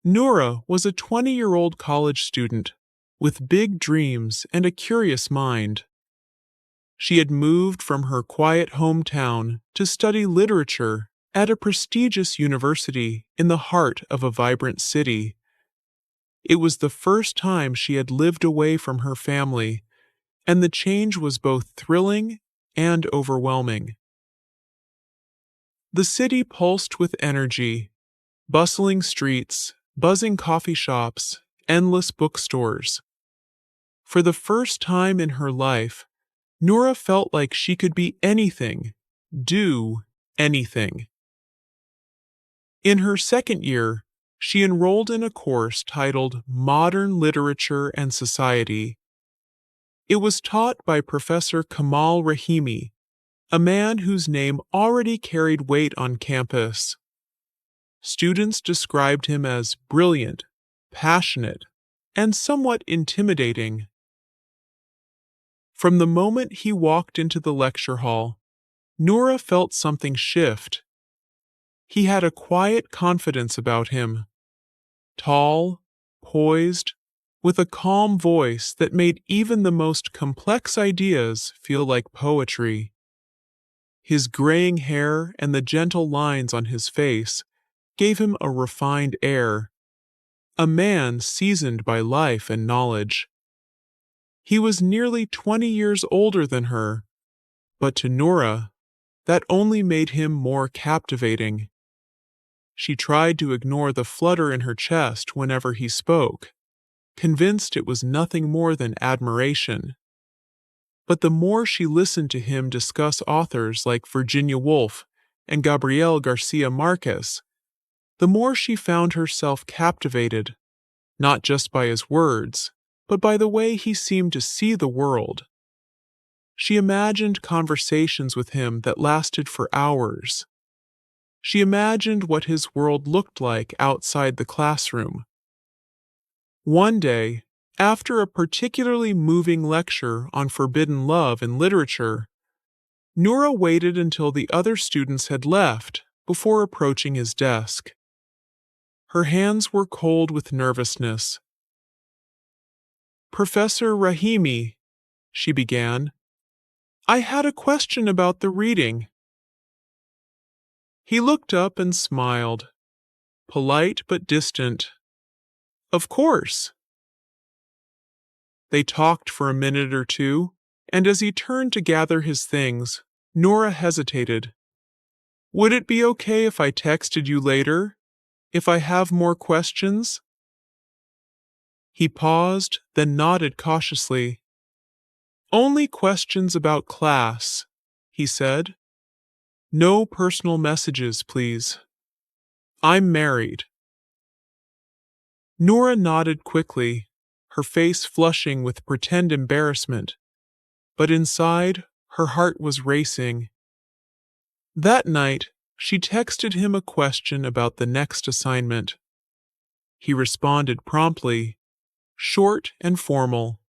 Noura was a 20-year-old college student with big dreams and a curious mind. She had moved from her quiet hometown to study literature at a prestigious university in the heart of a vibrant city. It was the first time she had lived away from her family, and the change was both thrilling and overwhelming. The city pulsed with energy, bustling streets, buzzing coffee shops, endless bookstores. For the first time in her life, Noura felt like she could be anything, do anything. In her second year, she enrolled in a course titled Modern Literature and Society. It was taught by Professor Kamal Rahimi, a man whose name already carried weight on campus. Students described him as brilliant, passionate, and somewhat intimidating. From the moment he walked into the lecture hall, Noura felt something shift. He had a quiet confidence about him, tall, poised, with a calm voice that made even the most complex ideas feel like poetry. His graying hair and the gentle lines on his face gave him a refined air, a man seasoned by life and knowledge. He was nearly 20 years older than her, but to Noura, that only made him more captivating. She tried to ignore the flutter in her chest whenever he spoke, convinced it was nothing more than admiration. But the more she listened to him discuss authors like Virginia Woolf and Gabriel Garcia Marquez, the more she found herself captivated, not just by his words, but by the way he seemed to see the world. She imagined conversations with him that lasted for hours. She imagined what his world looked like outside the classroom. One day, after a particularly moving lecture on forbidden love in literature, Noura waited until the other students had left before approaching his desk. Her hands were cold with nervousness. "Professor Rahimi," she began, "I had a question about the reading." He looked up and smiled, polite but distant. "Of course." They talked for a minute or two, and as he turned to gather his things, Noura hesitated. "Would it be okay if I texted you later? If I have more questions?" He paused, then nodded cautiously. "Only questions about class," he said. "No personal messages, please. I'm married." Noura nodded quickly, her face flushing with pretend embarrassment, but inside, her heart was racing. That night, she texted him a question about the next assignment. He responded promptly, short and formal.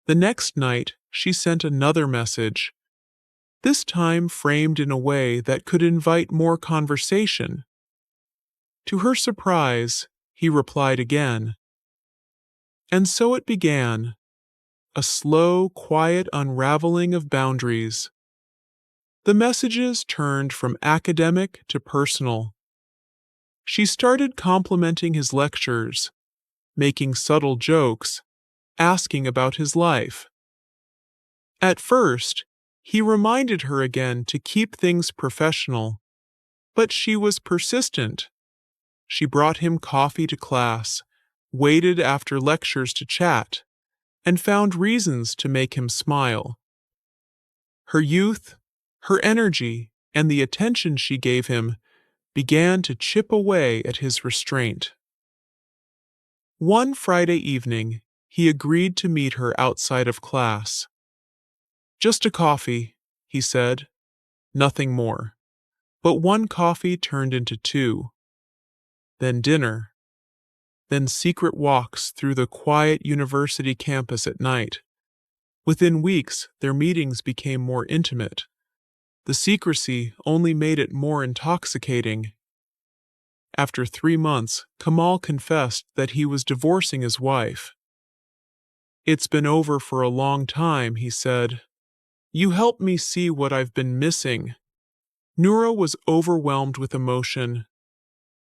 The next night, she sent another message, this time framed in a way that could invite more conversation. To her surprise, he replied again. And so it began, a slow, quiet unraveling of boundaries. The messages turned from academic to personal. She started complimenting his lectures, making subtle jokes, asking about his life. At first, he reminded her again to keep things professional, but she was persistent. She brought him coffee to class, waited after lectures to chat, and found reasons to make him smile. Her youth, her energy, and the attention she gave him began to chip away at his restraint. One Friday evening, he agreed to meet her outside of class. "Just a coffee," he said, "nothing more." But one coffee turned into two. Then dinner. Then secret walks through the quiet university campus at night. Within weeks, their meetings became more intimate. The secrecy only made it more intoxicating. After 3 months, Kamal confessed that he was divorcing his wife. "It's been over for a long time," he said. "You helped me see what I've been missing." Noura was overwhelmed with emotion.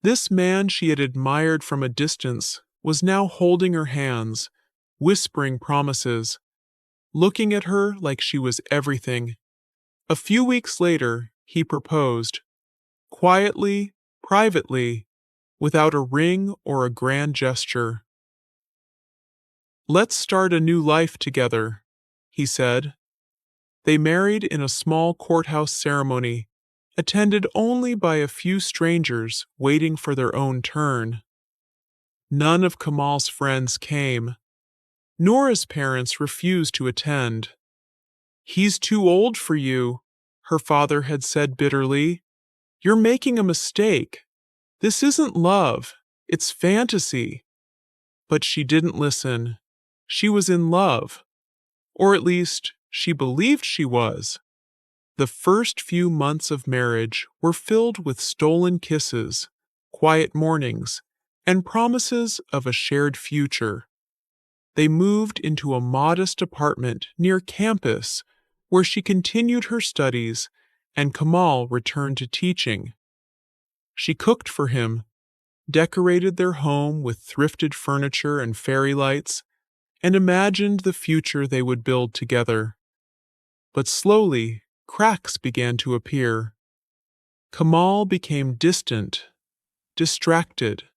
This man she had admired from a distance was now holding her hands, whispering promises, looking at her like she was everything. A few weeks later, he proposed, quietly, privately, without a ring or a grand gesture. "Let's start a new life together," he said. They married in a small courthouse ceremony, attended only by a few strangers waiting for their own turn. None of Kamal's friends came. Nora's parents refused to attend. "He's too old for you," her father had said bitterly. "You're making a mistake. This isn't love, it's fantasy." But she didn't listen. She was in love. Or at least, she believed she was. The first few months of marriage were filled with stolen kisses, quiet mornings, and promises of a shared future. They moved into a modest apartment near campus where she continued her studies and Kamal returned to teaching. She cooked for him, decorated their home with thrifted furniture and fairy lights, and imagined the future they would build together. But slowly, cracks began to appear. Kamal became distant, distracted.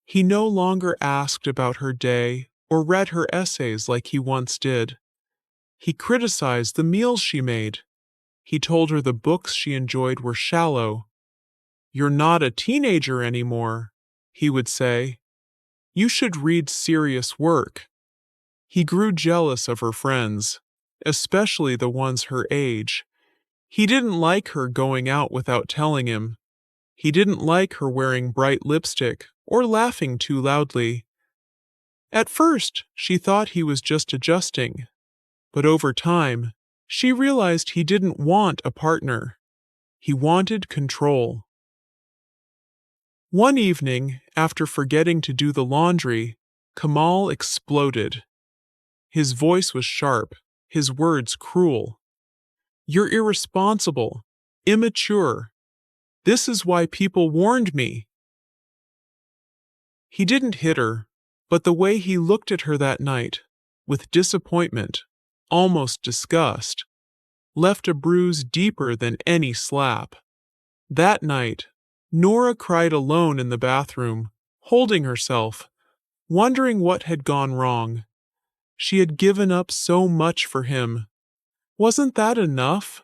He no longer asked about her day or read her essays like he once did. He criticized the meals she made. He told her the books she enjoyed were shallow. "You're not a teenager anymore," he would say. "You should read serious work." He grew jealous of her friends, especially the ones her age. He didn't like her going out without telling him. He didn't like her wearing bright lipstick or laughing too loudly. At first, she thought he was just adjusting, but over time, she realized he didn't want a partner. He wanted control. One evening, after forgetting to do the laundry, Kamal exploded. His voice was sharp, his words cruel. "You're irresponsible, immature. This is why people warned me." He didn't hit her, but the way he looked at her that night, with disappointment, almost disgust, left a bruise deeper than any slap. That night, Nora cried alone in the bathroom, holding herself, wondering what had gone wrong. She had given up so much for him. Wasn't that enough?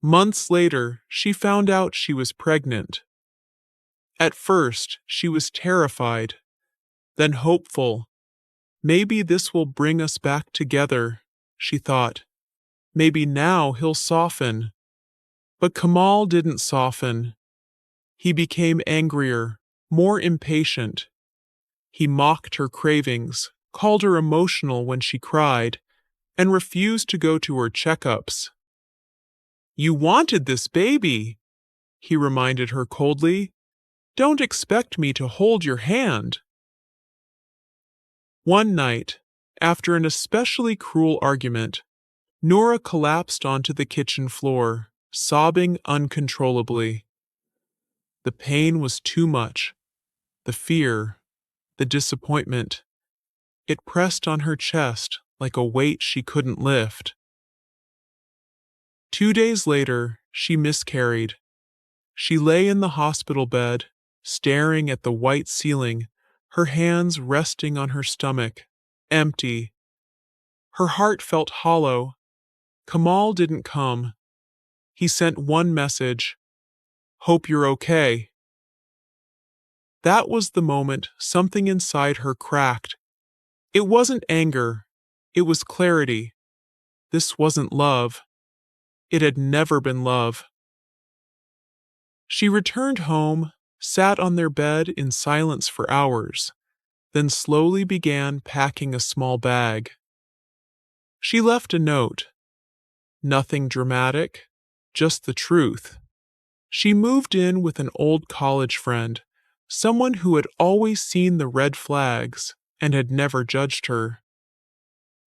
Months later, she found out she was pregnant. At first, she was terrified, then hopeful. "Maybe this will bring us back together," she thought. "Maybe now he'll soften." But Kamal didn't soften. He became angrier, more impatient. He mocked her cravings, called her emotional when she cried, and refused to go to her checkups. "You wanted this baby," he reminded her coldly. "Don't expect me to hold your hand." One night, after an especially cruel argument, Nora collapsed onto the kitchen floor, sobbing uncontrollably. The pain was too much, the fear, the disappointment. It pressed on her chest like a weight she couldn't lift. 2 days later, she miscarried. She lay in the hospital bed, staring at the white ceiling, her hands resting on her stomach, empty. Her heart felt hollow. Kamal didn't come. He sent one message: "Hope you're okay." That was the moment something inside her cracked. It wasn't anger. It was clarity. This wasn't love. It had never been love. She returned home, sat on their bed in silence for hours, then slowly began packing a small bag. She left a note. Nothing dramatic, just the truth. She moved in with an old college friend, someone who had always seen the red flags and had never judged her.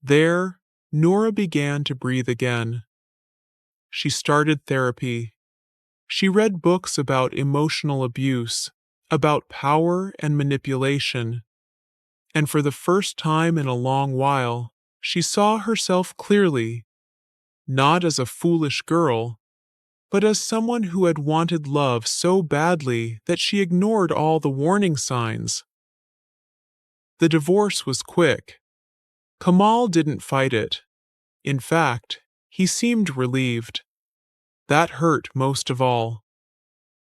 There, Nora began to breathe again. She started therapy. She read books about emotional abuse, about power and manipulation, and for the first time in a long while, she saw herself clearly, not as a foolish girl, but as someone who had wanted love so badly that she ignored all the warning signs. The divorce was quick. Kamal didn't fight it. In fact, he seemed relieved. That hurt most of all.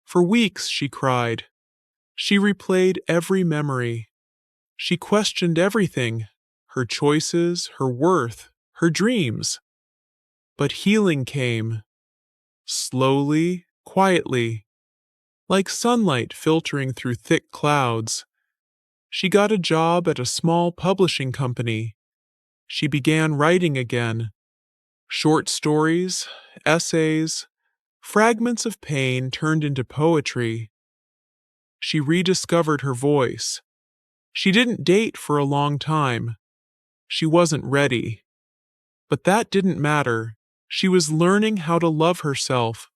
For weeks she cried. She replayed every memory. She questioned everything, her choices, her worth, her dreams. But healing came. Slowly, quietly, like sunlight filtering through thick clouds. She got a job at a small publishing company. She began writing again. Short stories, essays, fragments of pain turned into poetry. She rediscovered her voice. She didn't date for a long time. She wasn't ready. But that didn't matter. She was learning how to love herself,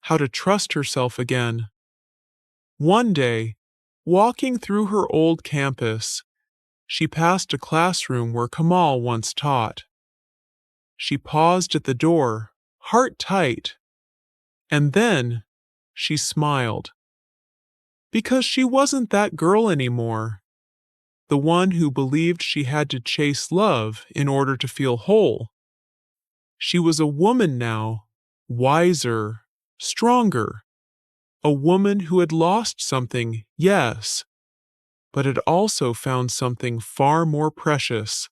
how to trust herself again. One day, walking through her old campus, she passed a classroom where Kamal once taught. She paused at the door, heart tight, and then she smiled. Because she wasn't that girl anymore, the one who believed she had to chase love in order to feel whole. She was a woman now, wiser, stronger, a woman who had lost something, yes, but had also found something far more precious: